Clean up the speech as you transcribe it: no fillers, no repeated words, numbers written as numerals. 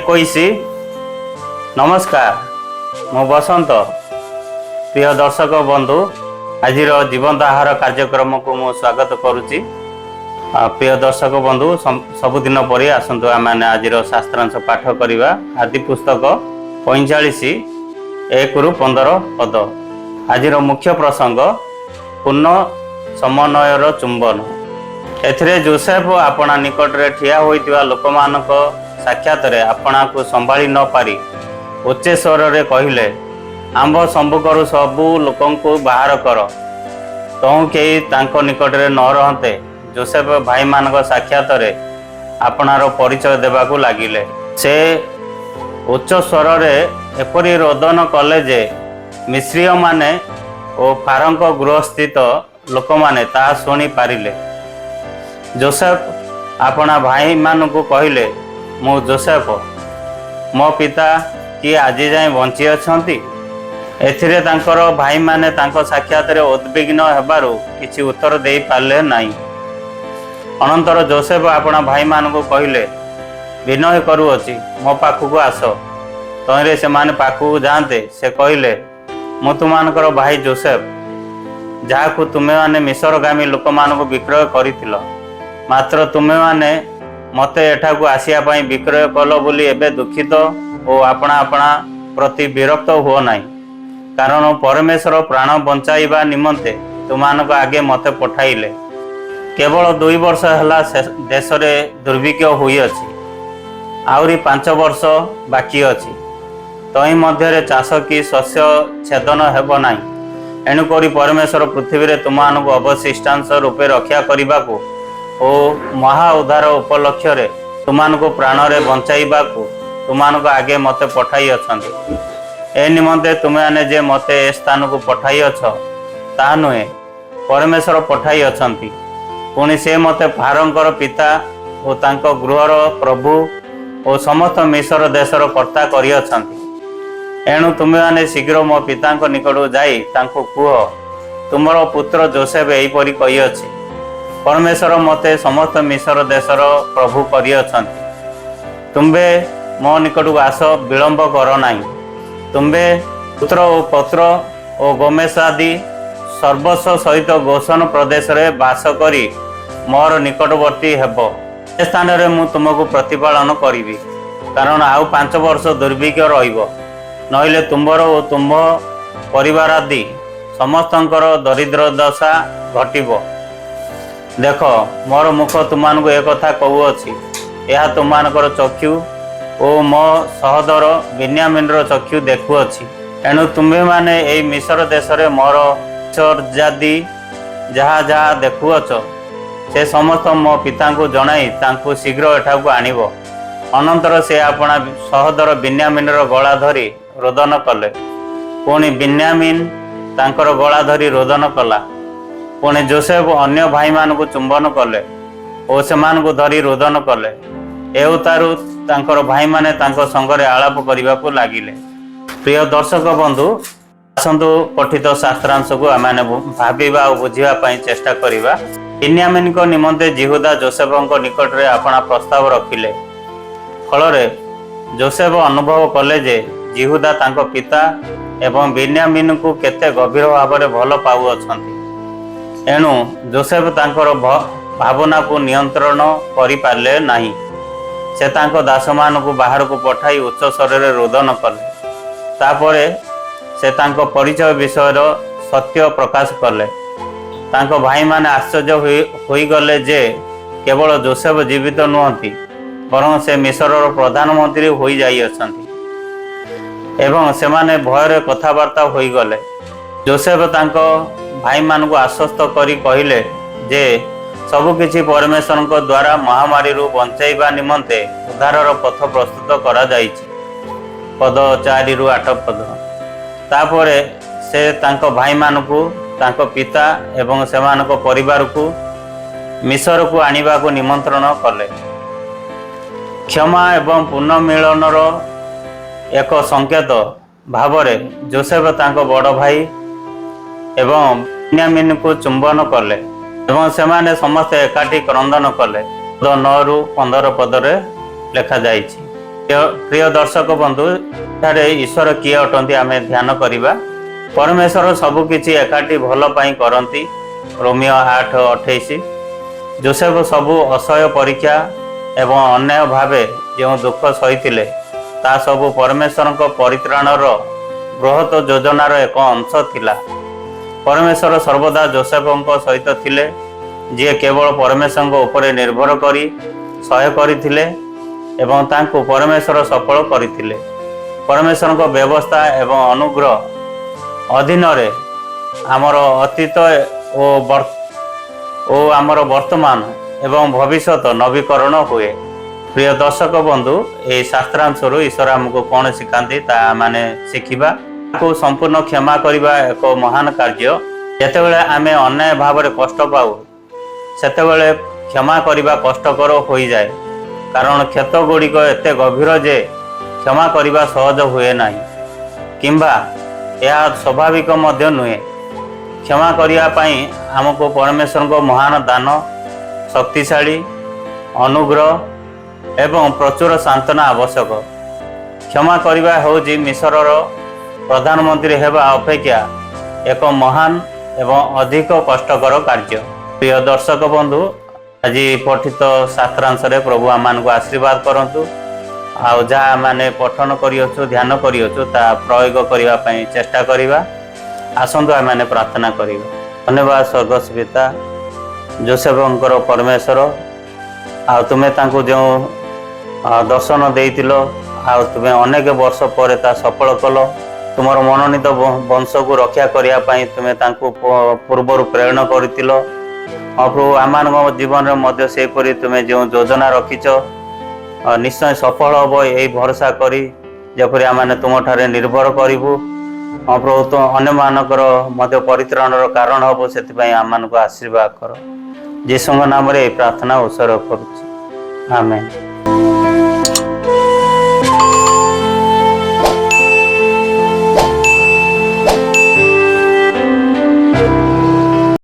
21। नमस्कार, मु बसंत। प्रिय दर्शक बंधु, आज जीवंत आहार कार्यक्रम को मु स्वागत करुच्ची। प्रिय दर्शक बंधु, सबुदिन पर आसतु आम आज शास्त्रांश पाठ करवा आदि पुस्तक 45:1-15 पद। आज मुख्य प्रसंग पूर्ण समन्वयर चुंबन। एथिरे जोसेफ अपना निकट रे ठिया होइतिवा लोक मानक साक्षात रे अपना को संभाली न पारी उच्च स्वर रे कहिले, आंब संबुकरु सबु लोकन को बाहर कर। तहु केही तांको निकट रे न रहते जोसेफ भाई मानक साक्षात रे अपनार परिचय देबाकू लागिले। से उच्च स्वर रे एपरि रोदन कले जे मिश्रीय माने ओ फारंक गृहस्थित लोक माने ता सुनी पारिले। जोसेफ अपना भाई मानकू कहिले, मु जोसेफ, मो पिता कि आज जाए बंची अछंती। एथिरे तांकर भाई माने तांको साक्षात रे उद्विग्न हेबारु किछि उत्तर देई पारले नाही। अनंतर जोसेफ अपना भाई मानकू कहिले, विनय करूअछि, मो पाखकू आस। तहिरे से माने पाखकू जाते से कहिले, मु तुमानकर भाई जोसेफ, जाहाकू तुमे माने मिसरगामी लोक मानकू विक्रय करिथिल। मात्र तुमे माने मते एठाकू आसिया पई विक्रय कल बोली एबे दुखित और अपना अपना प्रति विरक्त हुओ नाही। कारण परमेश्वर प्राण बंचाइबा निमंते तुमानक आगे मते पठाइले। केवल 2 वर्ष हला देश रे दुर्भिक्ष होई अछि, आउरी 5 वर्ष बाकी अछि। तही मध्य चाष कि शस्य छेदन हेब नाही। एणुकरी परमेश्वर पृथ्वी रे तुमानक अवशिष्टांश रूपे रक्षा करिबाकू ओ महा उद्धार उपलक्ष्य रे तुमानक प्राण रे बंचाइबाकू तुमानक आगे मते पठाई अछंती। ए निमंते तुमे आने जे मते ए स्थान को पठाई अछ ता नुहे, परमेश्वर पठाई अछंती। पुणी से मते फारंकर पिता और तांको गृहर प्रभु और समस्त मिश्र देशर कर्ता करि अछंती। एणु तुमे माने शीघ्र मो पितांको निकट जाई तांको कुह, तुमर पुत्र जोसेफ एहीपरि कहि अछि, परमेश्वर मते समस्त मिश्र देशर प्रभु करि अछंती। तुम्बे मो निकट आस, विलंब कर नाही। तुम्बे पुत्र और पत्र और गोमेशादि सर्वस्व सहित गोसन प्रदेश रे बास करी मोर निकटवर्ती हेब। ए स्थान रे मु तुमको प्रतिपालन करिवि, कारण आउ 5 वर्ष दुर्भिक्ष रहिबो। नहिले तुमर और तुम परिवार आदि समस्तंकर दरिद्र दशा घटिबो। देख, मोर मुख तुमानको एक कथा कहूअछि, यह तुमानकर चक्षु ओ मो सहोदर बिन्यामिनर चक्षु देखुअछि। एणु तुम्हे माने एई मिश्र देश रे मोर चर्जादी जहा जहा देखुअछ से समस्त मो पिता को जनाई तांको शीघ्र एठाकू आनिबो। अनंतर से अपना सहोदर बिन्यामिनर गला धरी रोदन कले। पुणी बिन्यामिन तांकर गला धरी रोदन कला। पुणी जोसेफ अन्य भाई मान को चुंबन कले और से मान को धरी रोदन कले। एवतारु तांकर भाई माने तांको संगरे आलाप करिबा को लागिले। प्रिय दर्शक बंधु, आसंतु पठित शास्त्रांश को आमाने भाबिबा और बुझिबा पई चेष्टा करिबा। बिन्यामिन को निमंते जिहुदा जोसेफଙ୍କ निकट रे अपना प्रस्ताव रखिले। फलरे जोसेफ अनुभव कले जे जिहुदा तांको पिता एवं बिन्यामिन को केते गभीर भाव रे भल पाउ अछंती। एणु जोसेफ तांकर भावना को नियंत्रण करि पारले नाही। से तांको दासमान को बाहर को पठाई उच्च स्वर रे रोदन कले। तापरे से तांको परिचय विषय सत्य प्रकाश कले। तांको भाई माने आश्चर्य होई गले जे केवल जोसेफ जीवित नुहंती, बरं से मिश्रर प्रधानमंत्री होई जाई अछंती। एवं से माने भयरे कथावार्ता होई गले। जोसेफ तांको भाई मान को आश्वस्त करी कहिले जे सबु किछि परमेश्वर द्वारा महामारी रू बंचाइबा निमंते उद्धारर पथ प्रस्तुत करा जाइछि। पद 4-8 पद। तापरे से तांको भाई मानकू तांको पिता एवं सेमानको परिवार को मिश्र को आनिबा को निमंत्रण कले। क्षमा एवं पुनर्मिलनर एक संकेत भावरे जोसेफ तांको बड़ भाई एवं बिन्यामिन को चुंबन कले एवं सेमाने समस्त एकाठी क्रंदन कले। 9-15 पदरे लेखा जाइछि। प्रिय दर्शक बंधु एठारे ईश्वर किए अटंती आमे ध्यान करिबा। परमेश्वर सबकिछि एकाठी भल पाई करंती। रोमियो 8:28। जोसेफ सबु असह्य परीक्षा एवं अन्याय भावे जो दुख सही ता सबु परमेश्वर परित्राणर बृहत योजनार एक अंश थिला। परमेश्वर सर्वदा जोसेफ सहित थिले, जी केवल परमेश्वर उपरे निर्भर करी सहाय करथिले एवं तांको परमेश्वर सफल करथिले। परमेश्वर व्यवस्था एवं अनुग्रह अधीन रे आमर अतीत और आमर वर्तमान एवं भविष्यत नवीकरण हुए। प्रिय दर्शक बंधु, ये शास्त्रांश ईश्वर आमको कौन शिखाती ता माने शिखिबा को संपूर्ण क्षमा करने एक महान कार्य। जितेबाला आमे अन्याय भाव में कष्ट पाऊ सेतेबाला क्षमा करने कष्टकर हो जाए, कारण क्षत गुड़िक एत गभीर जे क्षमा करने सहज हुए ना किंबा यह स्वाभाविक नुहे। क्षमा करने आमको परमेश्वर को महान दान, शक्तिशाली अनुग्रह एवं प्रचुर सांत्वना आवश्यक। क्षमा करने हूँ मिश्रर प्रधानमंत्री हेबा अपेक्षा एक महान एवं अधिक कष्टकर कार्य। प्रिय दर्शक बंधु, आज पठित शास्त्रांश प्रभु आम को आशीर्वाद करंतु। आउ जहाँ माने पठन करियछु ध्यान करियछु ता प्रयोग करने चेष्टा करिबा। आसंतु आम माने प्रार्थना करिबा। धन्यवाद स्वर्गस्थ पिता जोसेफंकर परमेश्वर, आ तुमे तांको जो दर्शन देइतिलो, आ तुमे अनेक वर्ष पर ता सफल कलो। तुमर मनोनीत वंश को रक्षा करने तुम्हें पूर्वर प्रेरणा करथिलो। प्रभु आम जीवन में सेपरी तुम्हें जो योजना रखिच निश्चय सफल हम यही भरोसा करी जपरी आम तुम ठारे निर्भर करूँ। प्रभु तो अन्य मानकर परित्राणर कारण हम से आम को आशीर्वाद कर। जीसुଙ୍କ नाम रे प्रार्थना उत्सर्ग करुछि। आमेन।